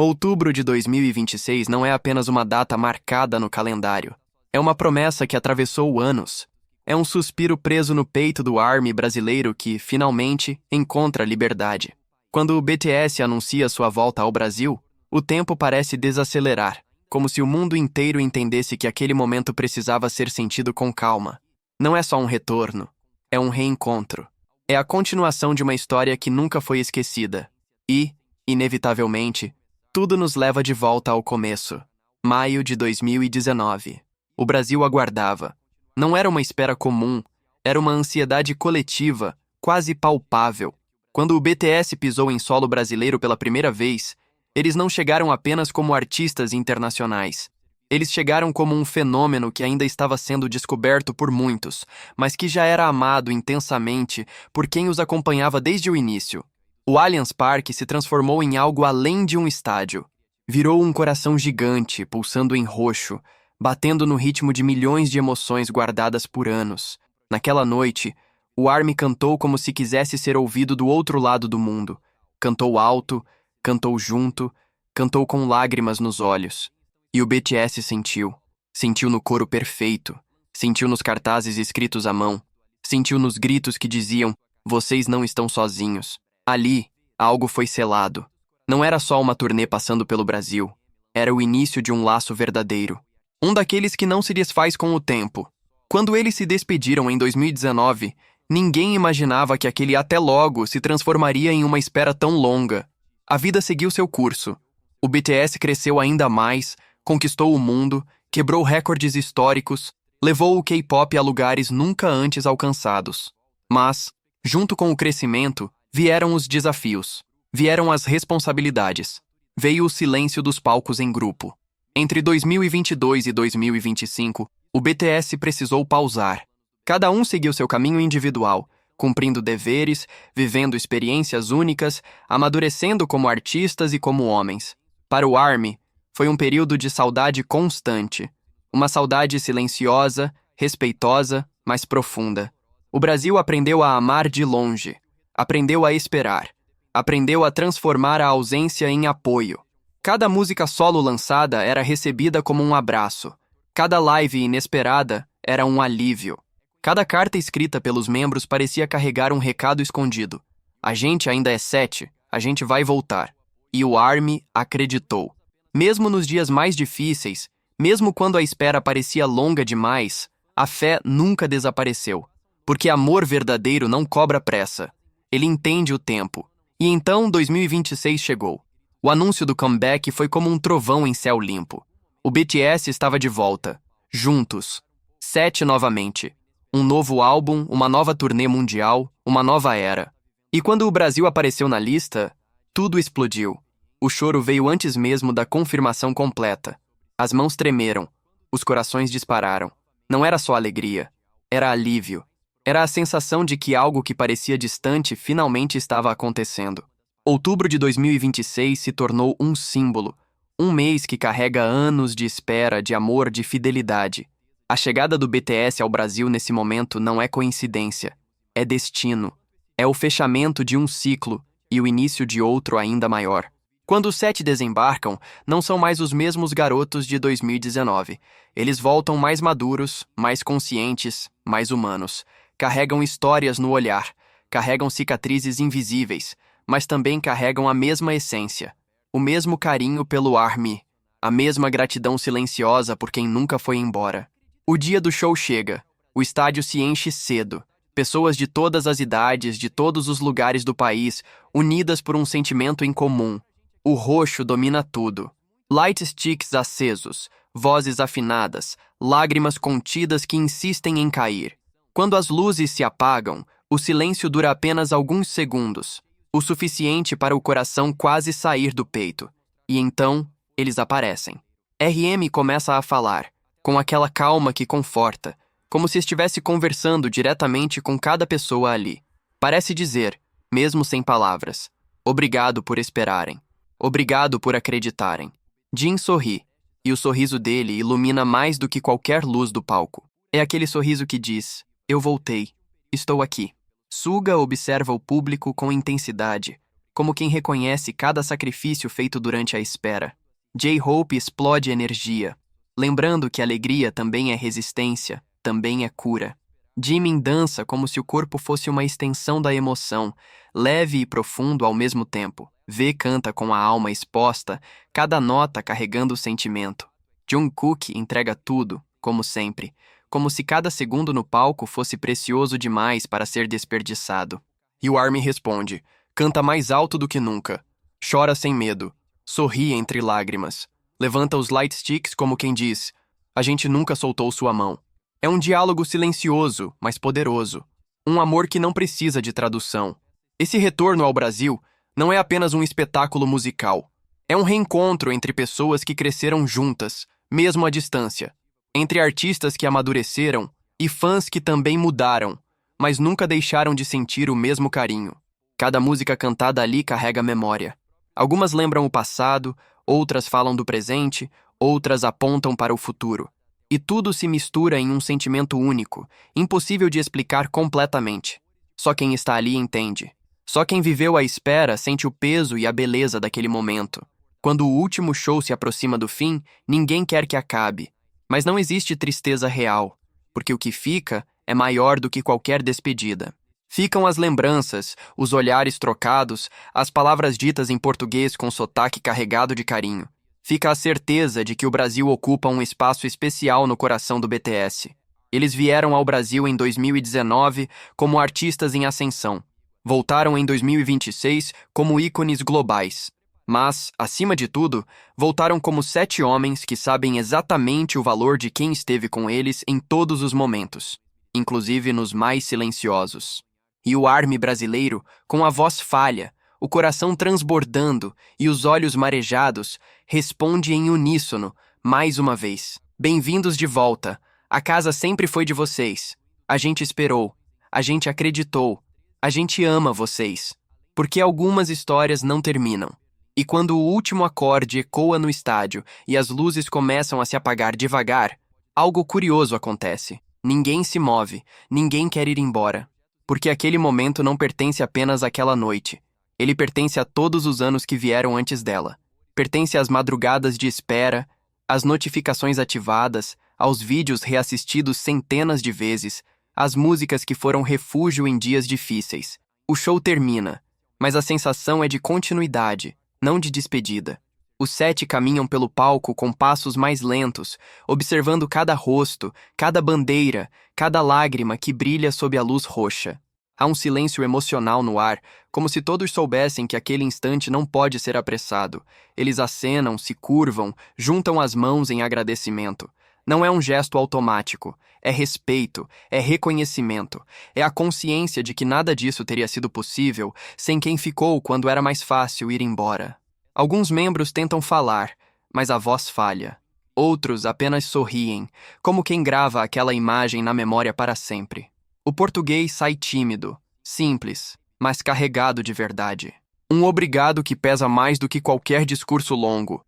Outubro de 2026 não é apenas uma data marcada no calendário. É uma promessa que atravessou anos. É um suspiro preso no peito do ARMY brasileiro que, finalmente, encontra liberdade. Quando o BTS anuncia sua volta ao Brasil, o tempo parece desacelerar, como se o mundo inteiro entendesse que aquele momento precisava ser sentido com calma. Não é só um retorno, é um reencontro. É a continuação de uma história que nunca foi esquecida. E, inevitavelmente, tudo nos leva de volta ao começo. Maio de 2019. O Brasil aguardava. Não era uma espera comum, era uma ansiedade coletiva, quase palpável. Quando o BTS pisou em solo brasileiro pela primeira vez, eles não chegaram apenas como artistas internacionais. Eles chegaram como um fenômeno que ainda estava sendo descoberto por muitos, mas que já era amado intensamente por quem os acompanhava desde o início. O Allianz Parque se transformou em algo além de um estádio. Virou um coração gigante, pulsando em roxo, batendo no ritmo de milhões de emoções guardadas por anos. Naquela noite, o ARMY cantou como se quisesse ser ouvido do outro lado do mundo. Cantou alto, cantou junto, cantou com lágrimas nos olhos. E o BTS sentiu. Sentiu no coro perfeito. Sentiu nos cartazes escritos à mão. Sentiu nos gritos que diziam: "Vocês não estão sozinhos." Ali, algo foi selado. Não era só uma turnê passando pelo Brasil. Era o início de um laço verdadeiro. Um daqueles que não se desfaz com o tempo. Quando eles se despediram em 2019, ninguém imaginava que aquele até logo se transformaria em uma espera tão longa. A vida seguiu seu curso. O BTS cresceu ainda mais, conquistou o mundo, quebrou recordes históricos, levou o K-pop a lugares nunca antes alcançados. Mas, junto com o crescimento, vieram os desafios, vieram as responsabilidades, veio o silêncio dos palcos em grupo. Entre 2022 e 2025, o BTS precisou pausar. Cada um seguiu seu caminho individual, cumprindo deveres, vivendo experiências únicas, amadurecendo como artistas e como homens. Para o ARMY, foi um período de saudade constante. Uma saudade silenciosa, respeitosa, mas profunda. O Brasil aprendeu a amar de longe. Aprendeu a esperar. Aprendeu a transformar a ausência em apoio. Cada música solo lançada era recebida como um abraço. Cada live inesperada era um alívio. Cada carta escrita pelos membros parecia carregar um recado escondido. A gente ainda é 7, a gente vai voltar. E o ARMY acreditou. Mesmo nos dias mais difíceis, mesmo quando a espera parecia longa demais, a fé nunca desapareceu. Porque amor verdadeiro não cobra pressa. Ele entende o tempo. E então 2026 chegou. O anúncio do comeback foi como um trovão em céu limpo. O BTS estava de volta. Juntos. 7 novamente. Um novo álbum, uma nova turnê mundial, uma nova era. E quando o Brasil apareceu na lista, tudo explodiu. O choro veio antes mesmo da confirmação completa. As mãos tremeram. Os corações dispararam. Não era só alegria. Era alívio. Era a sensação de que algo que parecia distante finalmente estava acontecendo. Outubro de 2026 se tornou um símbolo. Um mês que carrega anos de espera, de amor, de fidelidade. A chegada do BTS ao Brasil nesse momento não é coincidência. É destino. É o fechamento de um ciclo e o início de outro ainda maior. Quando os 7 desembarcam, não são mais os mesmos garotos de 2019. Eles voltam mais maduros, mais conscientes, mais humanos. Carregam histórias no olhar, carregam cicatrizes invisíveis, mas também carregam a mesma essência, o mesmo carinho pelo ARMY, a mesma gratidão silenciosa por quem nunca foi embora. O dia do show chega, o estádio se enche cedo, pessoas de todas as idades, de todos os lugares do país, unidas por um sentimento em comum. O roxo domina tudo. Light sticks acesos, vozes afinadas, lágrimas contidas que insistem em cair. Quando as luzes se apagam, o silêncio dura apenas alguns segundos, o suficiente para o coração quase sair do peito. E então, eles aparecem. RM começa a falar, com aquela calma que conforta, como se estivesse conversando diretamente com cada pessoa ali. Parece dizer, mesmo sem palavras: "Obrigado por esperarem. Obrigado por acreditarem." Jin sorri, e o sorriso dele ilumina mais do que qualquer luz do palco. É aquele sorriso que diz: "Eu voltei. Estou aqui." Suga observa o público com intensidade. como quem reconhece cada sacrifício feito durante a espera. J-Hope explode energia, lembrando que alegria também é resistência, também é cura. Jimin dança como se o corpo fosse uma extensão da emoção, leve e profundo ao mesmo tempo. V canta com a alma exposta, cada nota carregando o sentimento. Jungkook entrega tudo, como sempre, como se cada segundo no palco fosse precioso demais para ser desperdiçado. E o ARMY responde, canta mais alto do que nunca, chora sem medo, sorri entre lágrimas, levanta os light sticks como quem diz, a gente nunca soltou sua mão. É um diálogo silencioso, mas poderoso. Um amor que não precisa de tradução. Esse retorno ao Brasil não é apenas um espetáculo musical. É um reencontro entre pessoas que cresceram juntas, mesmo à distância. Entre artistas que amadureceram e fãs que também mudaram, mas nunca deixaram de sentir o mesmo carinho. Cada música cantada ali carrega memória. Algumas lembram o passado, outras falam do presente, outras apontam para o futuro. E tudo se mistura em um sentimento único, impossível de explicar completamente. Só quem está ali entende. Só quem viveu a espera sente o peso e a beleza daquele momento. Quando o último show se aproxima do fim, ninguém quer que acabe. Mas não existe tristeza real, porque o que fica é maior do que qualquer despedida. Ficam as lembranças, os olhares trocados, as palavras ditas em português com sotaque carregado de carinho. Fica a certeza de que o Brasil ocupa um espaço especial no coração do BTS. Eles vieram ao Brasil em 2019 como artistas em ascensão. Voltaram em 2026 como ícones globais. Mas, acima de tudo, voltaram como 7 homens que sabem exatamente o valor de quem esteve com eles em todos os momentos, inclusive nos mais silenciosos. E o ARMY brasileiro, com a voz falha, o coração transbordando e os olhos marejados, responde em uníssono, mais uma vez. Bem-vindos de volta. A casa sempre foi de vocês. A gente esperou. A gente acreditou. A gente ama vocês. Porque algumas histórias não terminam. E quando o último acorde ecoa no estádio e as luzes começam a se apagar devagar, algo curioso acontece. Ninguém se move, ninguém quer ir embora. Porque aquele momento não pertence apenas àquela noite. Ele pertence a todos os anos que vieram antes dela. Pertence às madrugadas de espera, às notificações ativadas, aos vídeos reassistidos centenas de vezes, às músicas que foram refúgio em dias difíceis. O show termina, mas a sensação é de continuidade, não de despedida. Os 7 caminham pelo palco com passos mais lentos, observando cada rosto, cada bandeira, cada lágrima que brilha sob a luz roxa. Há um silêncio emocional no ar, como se todos soubessem que aquele instante não pode ser apressado. Eles acenam, se curvam, juntam as mãos em agradecimento. Não é um gesto automático, é respeito, é reconhecimento, é a consciência de que nada disso teria sido possível sem quem ficou quando era mais fácil ir embora. Alguns membros tentam falar, mas a voz falha. Outros apenas sorriem, como quem grava aquela imagem na memória para sempre. O português sai tímido, simples, mas carregado de verdade. Um obrigado que pesa mais do que qualquer discurso longo.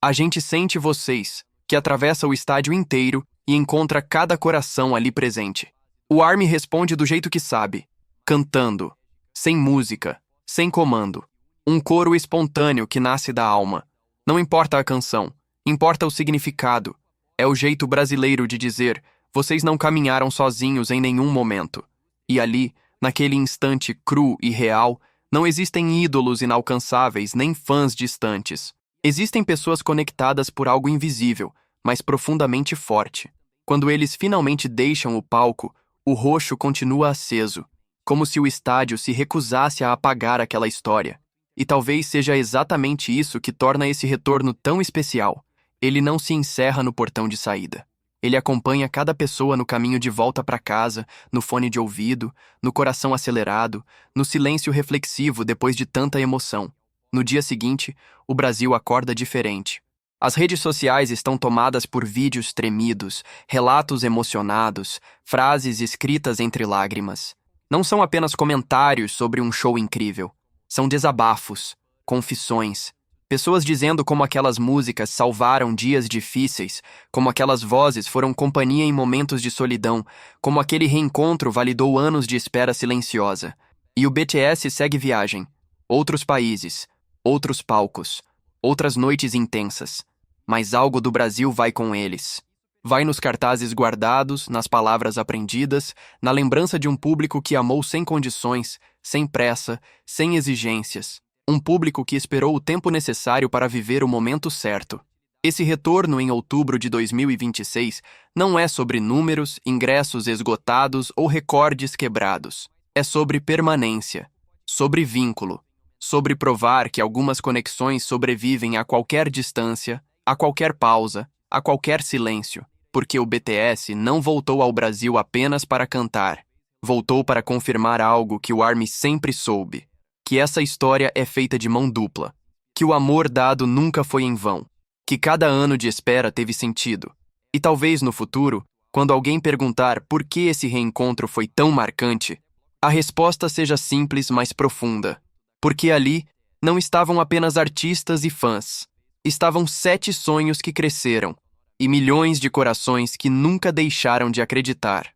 A gente sente vocês, que atravessa o estádio inteiro e encontra cada coração ali presente. O ARMY responde do jeito que sabe, cantando, sem música, sem comando. Um coro espontâneo que nasce da alma. Não importa a canção, importa o significado. É o jeito brasileiro de dizer, vocês não caminharam sozinhos em nenhum momento. E ali, naquele instante cru e real, não existem ídolos inalcançáveis nem fãs distantes. Existem pessoas conectadas por algo invisível, mas profundamente forte. Quando eles finalmente deixam o palco, o roxo continua aceso, como se o estádio se recusasse a apagar aquela história. E talvez seja exatamente isso que torna esse retorno tão especial. Ele não se encerra no portão de saída. Ele acompanha cada pessoa no caminho de volta para casa, no fone de ouvido, no coração acelerado, no silêncio reflexivo depois de tanta emoção. No dia seguinte, o Brasil acorda diferente. As redes sociais estão tomadas por vídeos tremidos, relatos emocionados, frases escritas entre lágrimas. Não são apenas comentários sobre um show incrível. São desabafos, confissões, pessoas dizendo como aquelas músicas salvaram dias difíceis, como aquelas vozes foram companhia em momentos de solidão, como aquele reencontro validou anos de espera silenciosa. E o BTS segue viagem, Outros países, outros palcos, outras noites intensas. Mas algo do Brasil vai com eles. Vai nos cartazes guardados, nas palavras aprendidas, na lembrança de um público que amou sem condições, sem pressa, sem exigências. Um público que esperou o tempo necessário para viver o momento certo. Esse retorno em outubro de 2026 não é sobre números, ingressos esgotados ou recordes quebrados. É sobre permanência, sobre vínculo, sobre provar que algumas conexões sobrevivem a qualquer distância, a qualquer pausa, a qualquer silêncio, porque o BTS não voltou ao Brasil apenas para cantar. Voltou para confirmar algo que o ARMY sempre soube, que essa história é feita de mão dupla, que o amor dado nunca foi em vão, que cada ano de espera teve sentido. E talvez no futuro, quando alguém perguntar por que esse reencontro foi tão marcante, a resposta seja simples, mas profunda. Porque ali não estavam apenas artistas e fãs. Estavam 7 sonhos que cresceram e milhões de corações que nunca deixaram de acreditar.